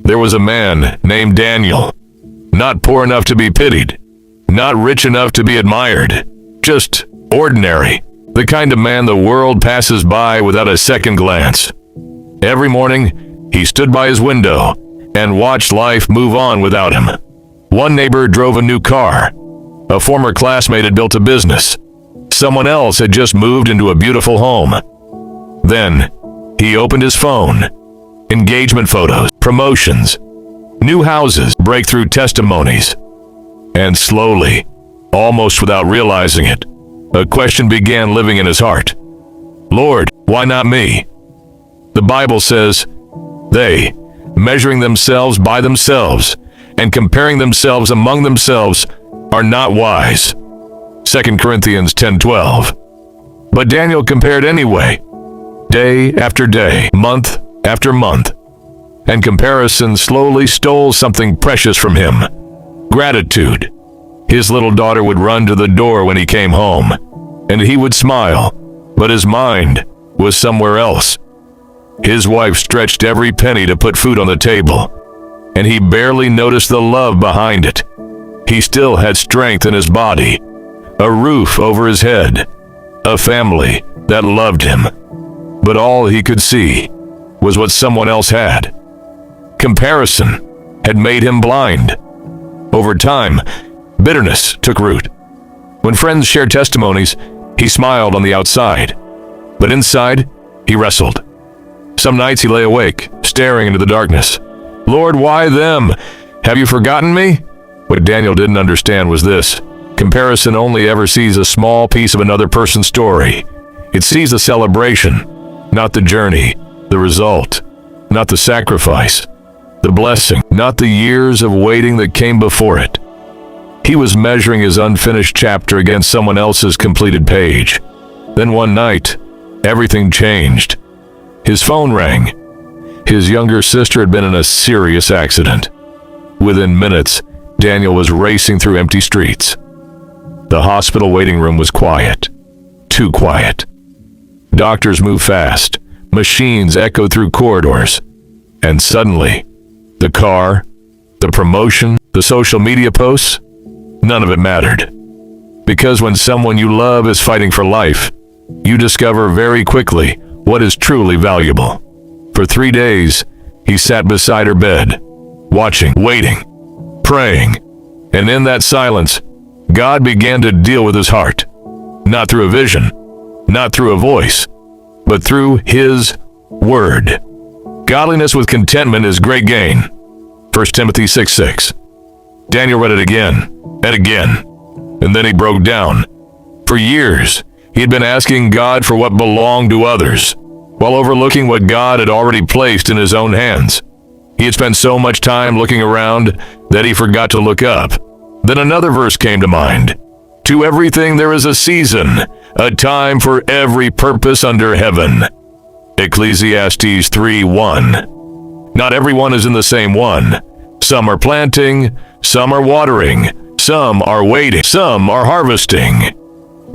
There was a man named Daniel, not poor enough to be pitied, not rich enough to be admired, just ordinary, the kind of man the world passes by without a second glance. Every morning, he stood by his window and watched life move on without him. One neighbor drove a new car. A former classmate had built a business. Someone else had just moved into a beautiful home. Then, he opened his phone. Engagement photos, promotions, new houses, breakthrough testimonies. And slowly, almost without realizing it, a question began living in his heart. Lord, why not me? The Bible says, they, measuring themselves by themselves and comparing themselves among themselves, are not wise. 2 Corinthians 10:12. But Daniel compared anyway, day after day, month after month, and comparison slowly stole something precious from him. Gratitude. His little daughter would run to the door when he came home, and he would smile, but his mind was somewhere else. His wife stretched every penny to put food on the table, and he barely noticed the love behind it. He still had strength in his body, a roof over his head, a family that loved him. But all he could see was what someone else had. Comparison had made him blind. Over time, bitterness took root. When friends shared testimonies, he smiled on the outside, but inside, he wrestled. Some nights he lay awake, staring into the darkness. Lord, why them? Have you forgotten me? What Daniel didn't understand was this. Comparison only ever sees a small piece of another person's story. It sees the celebration, not the journey, the result, not the sacrifice, the blessing, not the years of waiting that came before it. He was measuring his unfinished chapter against someone else's completed page. Then one night, everything changed. His phone rang. His younger sister had been in a serious accident. Within minutes, Daniel was racing through empty streets. The hospital waiting room was quiet. Too quiet. Doctors moved fast. Machines echoed through corridors. And suddenly, the car, the promotion, the social media posts, none of it mattered. Because when someone you love is fighting for life, you discover very quickly what is truly valuable. For 3 days, he sat beside her bed, watching, waiting, praying, and in that silence, God began to deal with his heart, not through a vision, not through a voice, but through his word. Godliness with contentment is great gain. 1 Timothy 6:6. Daniel read it again and again, and then he broke down. For years, he had been asking God for what belonged to others, while overlooking what God had already placed in his own hands. He had spent so much time looking around that he forgot to look up. Then another verse came to mind. To everything there is a season, a time for every purpose under heaven. Ecclesiastes 3:1. Not everyone is in the same one. Some are planting, some are watering, some are waiting, some are harvesting.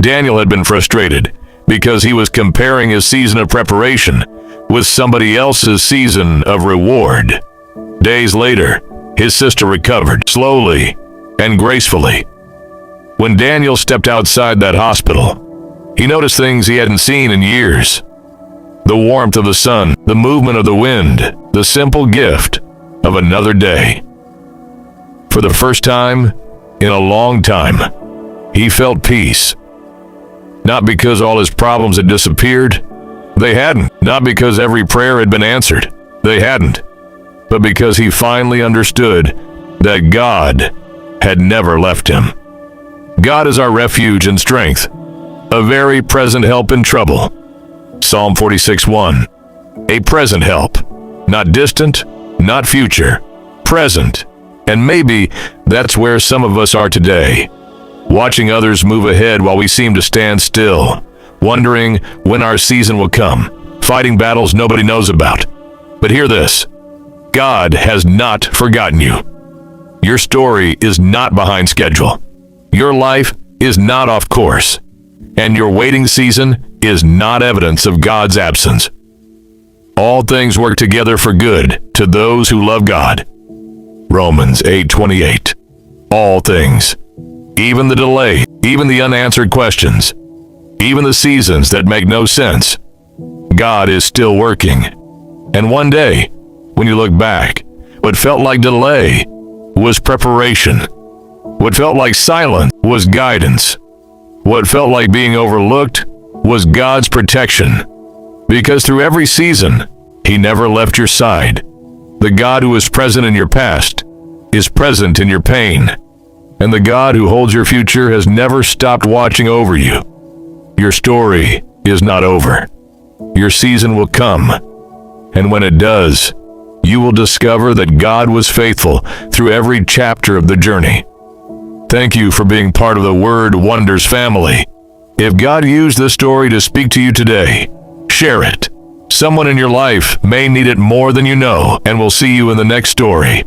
Daniel had been frustrated because he was comparing his season of preparation with somebody else's season of reward. Days later, his sister recovered, slowly and gracefully. When Daniel stepped outside that hospital, he noticed things he hadn't seen in years. The warmth of the sun, the movement of the wind, the simple gift of another day. For the first time in a long time, he felt peace. Not because all his problems had disappeared. They hadn't. Not because every prayer had been answered. They hadn't. But because he finally understood that God had never left him. God is our refuge and strength, a very present help in trouble. Psalm 46:1. A present help, not distant, not future, present. And maybe that's where some of us are today. Watching others move ahead while we seem to stand still, wondering when our season will come, fighting battles nobody knows about. But hear this, God has not forgotten you. Your story is not behind schedule. Your life is not off course. And your waiting season is not evidence of God's absence. all things work together for good to those who love God. Romans 8:28. All things, even the delay, even the unanswered questions, even the seasons that make no sense, God is still working. And one day, when you look back, what felt like delay was preparation. What felt like silence was guidance. What felt like being overlooked was God's protection. Because through every season, He never left your side. The God who is present in your past is present in your pain. And the God who holds your future has never stopped watching over you. Your story is not over. Your season will come. And when it does, you will discover that God was faithful through every chapter of the journey. Thank you for being part of the Word Wonders family. If God used this story to speak to you today, share it. Someone in your life may need it more than you know, and we'll see you in the next story.